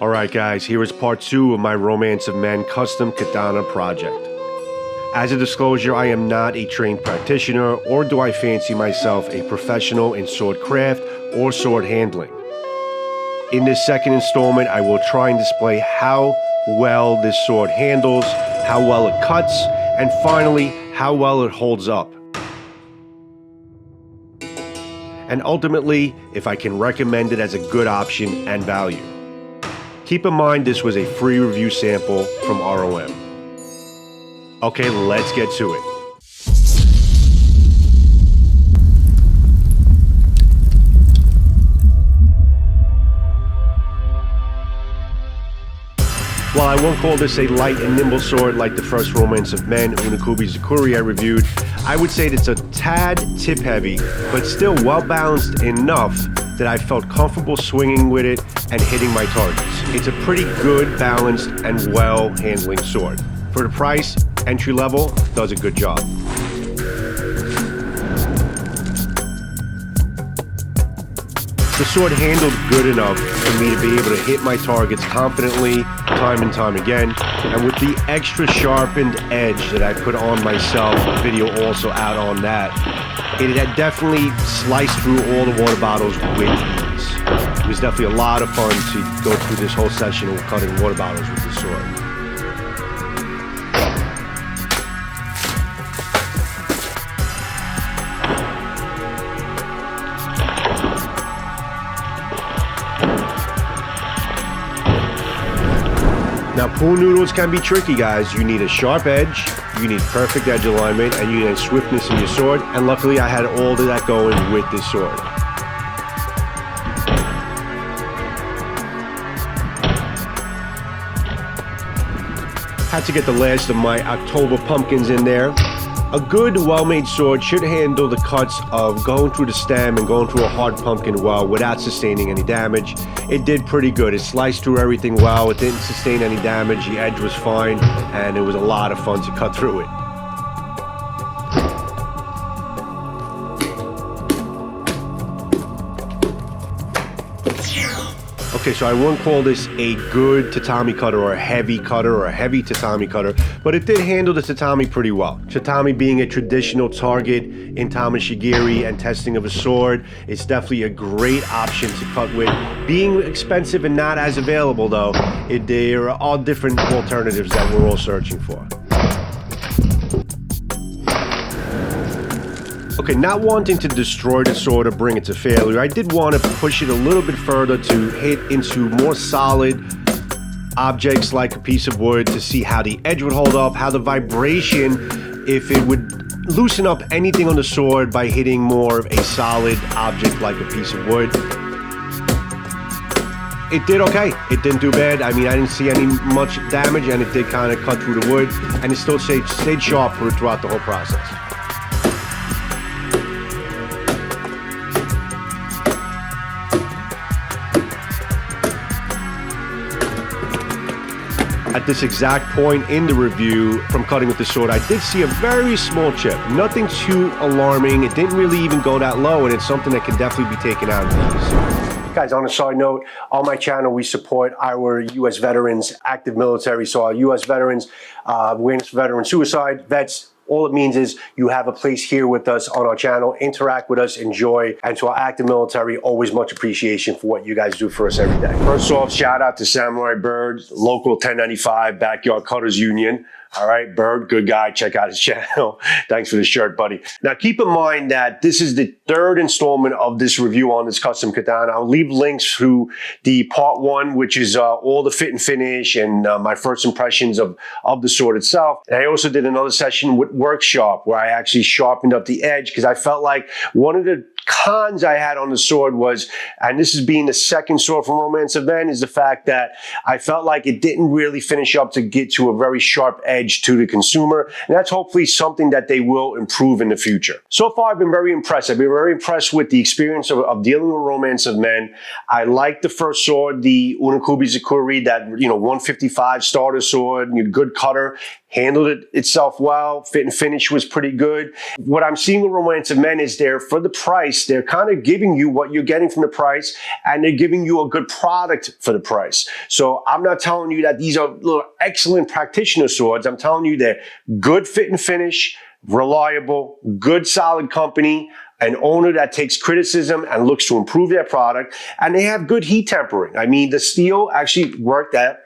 Alright guys, here is part 2 of my Romance of Men custom katana project. As a disclosure, I am not a trained practitioner, or do I fancy myself a professional in sword craft or sword handling. In this second installment, I will try and display how well this sword handles, how well it cuts, and finally, how well it holds up. And ultimately, if I can recommend it as a good option and value. Keep in mind this was a free review sample from ROM. Okay, let's get to it. While I won't call this a light and nimble sword like the first Romance of Men Unakubi Zakuri I reviewed, I would say it's a tad tip heavy, but still well balanced enough that I felt comfortable swinging with it and hitting my targets. It's a pretty good, balanced, and well handling sword. For the price, entry level, does a good job. The sword handled good enough for me to be able to hit my targets confidently, time and time again, and with the extra sharpened edge that I put on myself, a video also out on that, it had definitely sliced through all the water bottles with ease. It was definitely a lot of fun to go through this whole session of cutting water bottles with this sword. Now, pool noodles can be tricky, guys. You need a sharp edge, you need perfect edge alignment, and you need swiftness in your sword. And luckily, I had all of that going with this sword. Had to get the last of my October pumpkins in there. A good, well-made sword should handle the cuts of going through the stem and going through a hard pumpkin well without sustaining any damage. It did pretty good. It sliced through everything well. It didn't sustain any damage. The edge was fine, and it was a lot of fun to cut through it. Okay, so I won't call this a good tatami cutter or a heavy cutter or a heavy tatami cutter, but it did handle the tatami pretty well. Tatami being a traditional target in tamashigiri and testing of a sword, it's definitely a great option to cut with. Being expensive and not as available though, there are all different alternatives that we're all searching for. Okay, not wanting to destroy the sword or bring it to failure, I did want to push it a little bit further to hit into more solid objects like a piece of wood to see how the edge would hold up, how the vibration, if it would loosen up anything on the sword by hitting more of a solid object like a piece of wood. It did okay. It didn't do bad. I mean, I didn't see any much damage, and it did kind of cut through the wood, and it still stayed sharp throughout the whole process. At this exact point in the review from cutting with the sword, I did see a very small chip. Nothing too alarming. It didn't really even go that low, and it's something that can definitely be taken out. Guys, on a side note, on my channel, we support our U.S. veterans, active military. So our U.S. veterans, awareness for veteran suicide, vets, all it means is you have a place here with us on our channel, interact with us, enjoy, and to our active military, always much appreciation for what you guys do for us every day. First off, shout out to Samurai Bird, local 1095 Backyard Cutters Union. All right, Bird, good guy. Check out his channel. Thanks for the shirt, buddy. Now, keep in mind that this is the third installment of this review on this custom katana. I'll leave links to the part 1, which is all the fit and finish and my first impressions of the sword itself. And I also did another session with WORKSHARP where I actually sharpened up the edge because I felt like one of the cons I had on the sword was, and this is being the second sword from Romance of Men, is the fact that I felt like it didn't really finish up to get to a very sharp edge to the consumer. And that's hopefully something that they will improve in the future. So far, I've been very impressed. I've been very impressed with the experience of dealing with Romance of Men. I like the first sword, the Unakubi Zakuri, that 155 starter sword, good cutter. handled it itself well. Fit and finish was pretty good. What I'm seeing with Romance of Men is for the price, they're kind of giving you what you're getting from the price, and they're giving you a good product for the price. So I'm not telling you that these are little excellent practitioner swords. I'm telling you they're good fit and finish, reliable, good solid company, an owner that takes criticism and looks to improve their product, and they have good heat tempering. I mean, the steel actually worked at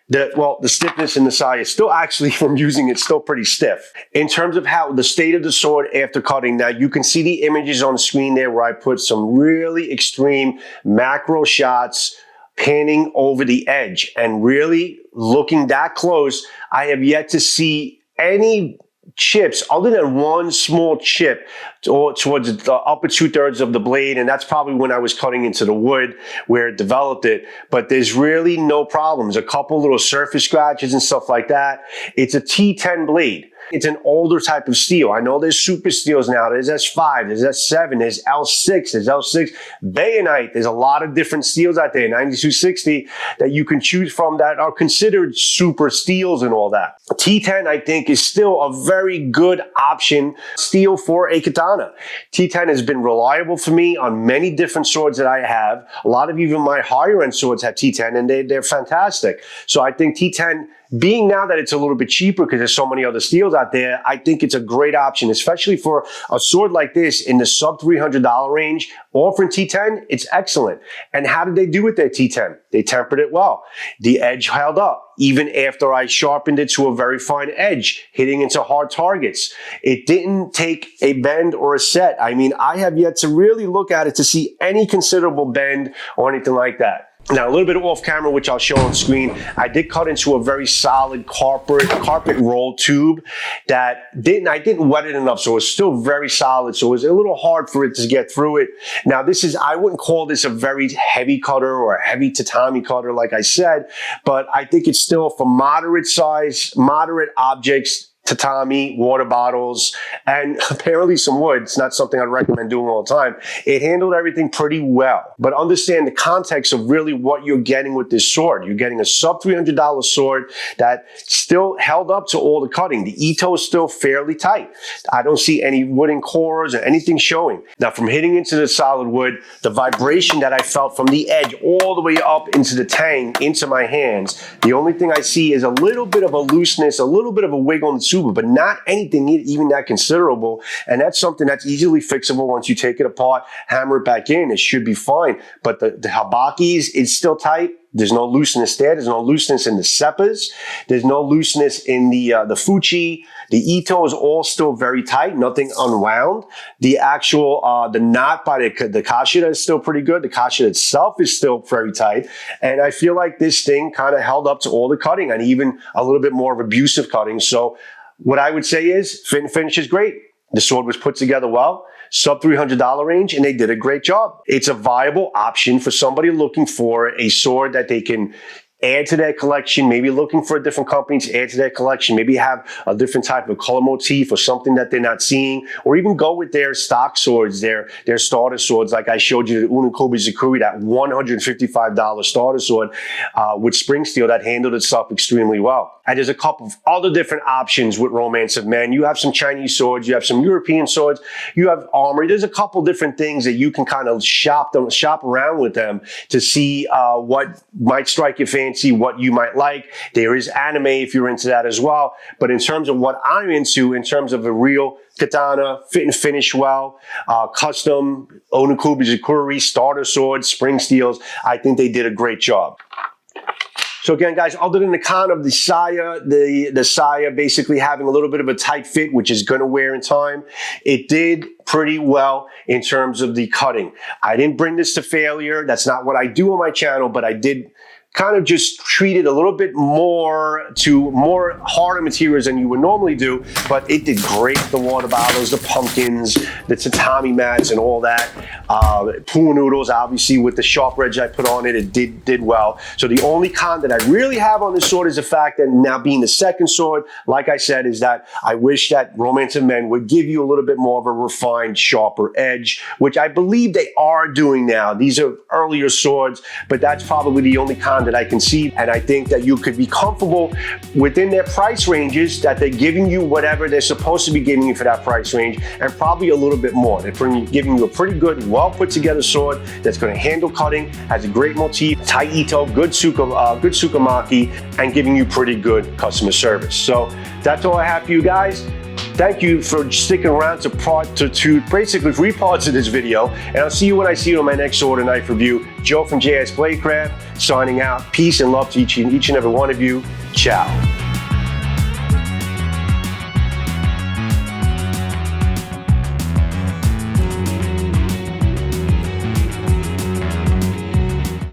the stiffness in the side is still actually, from using it, still pretty stiff. In terms of how the state of the sword after cutting, now you can see the images on the screen there where I put some really extreme macro shots panning over the edge, and really looking that close, I have yet to see any chips other than one small chip towards the upper 2/3 of the blade, and that's probably when I was cutting into the wood where it developed it. But there's really no problems. A couple little surface scratches and stuff like that. It's a T10 blade. It's an older type of steel. I know there's super steels now. There's S5, there's S7, there's L6, there's L6, bayonet. There's a lot of different steels out there, 9260, that you can choose from that are considered super steels and all that. T10, I think, is still a very good option steel for a katana. T10 has been reliable for me on many different swords that I have. A lot of even my higher end swords have T10, and they're fantastic. So I think T10, being now that it's a little bit cheaper because there's so many other steels out there, I think it's a great option, especially for a sword like this in the sub $300 range. Offering T10, it's excellent. And how did they do with their T10? They tempered it well. The edge held up even after I sharpened it to a very fine edge, hitting into hard targets. It didn't take a bend or a set. I mean, I have yet to really look at it to see any considerable bend or anything like that. Now, a little bit off camera, which I'll show on screen, I did cut into a very solid carpet roll tube that I didn't wet it enough, so it was still very solid. So it was a little hard for it to get through it. Now, I wouldn't call this a very heavy cutter or a heavy tatami cutter, like I said, but I think it's still for moderate size, moderate objects, tatami, water bottles, and apparently some wood. It's not something I'd recommend doing all the time. It handled everything pretty well. But understand the context of really what you're getting with this sword. You're getting a sub $300 sword that still held up to all the cutting. The Ito is still fairly tight. I don't see any wooden cores or anything showing. Now, from hitting into the solid wood, the vibration that I felt from the edge all the way up into the tang, into my hands, the only thing I see is a little bit of a looseness, a little bit of a wiggle in the but not anything even that considerable. And that's something that's easily fixable once you take it apart, hammer it back in. It should be fine. But the habakis is still tight. There's no looseness there. There's no looseness in the seppas. There's no looseness in the fuchi. The Ito is all still very tight, nothing unwound. The actual, the knot by the kashida is still pretty good. The kashida itself is still very tight. And I feel like this thing kind of held up to all the cutting and even a little bit more of abusive cutting. So what I would say is fit and finish is great. The sword was put together well, sub $300 range, and they did a great job. It's a viable option for somebody looking for a sword that they can add to their collection, maybe looking for a different company to add to their collection, maybe have a different type of color motif or something that they're not seeing, or even go with their stock swords, their starter swords, like I showed you the Unokobe Zukuri, that $155 starter sword with spring steel that handled itself extremely well. And there's a couple of other different options with Romance of Men. You have some Chinese swords, you have some European swords, you have armory. There's a couple different things that you can kind of shop around with them to see what might strike your fancy, what you might like. There is anime if you're into that as well. But in terms of what I'm into, in terms of a real katana, fit and finish well, custom Onukubi Zukuri, starter swords, spring steels, I think they did a great job. So again, guys, other than the con of the saya, the saya basically having a little bit of a tight fit, which is going to wear in time, it did pretty well in terms of the cutting. I didn't bring this to failure. That's not what I do on my channel, but I did kind of just treat it a little bit more harder materials than you would normally do, but it did great. The water bottles, the pumpkins, the tatami mats and all that. Pool noodles, obviously with the sharp edge I put on it, it did well. So the only con that I really have on this sword is the fact that now being the second sword, like I said, is that I wish that Romance of Men would give you a little bit more of a refined, sharper edge, which I believe they are doing now. These are earlier swords, but that's probably the only con that I can see, and I think that you could be comfortable within their price ranges, that they're giving you whatever they're supposed to be giving you for that price range, and probably a little bit more. They're giving you a pretty good, well put together sword that's going to handle cutting, has a great motif, tight ito, good sukamaki, and giving you pretty good customer service. So that's all I have for you guys. Thank you for sticking around to basically 3 parts of this video, and I'll see you when I see you on my next sword and knife review. Joe from JS Bladecraft signing out. Peace and love to each and every one of you. Ciao.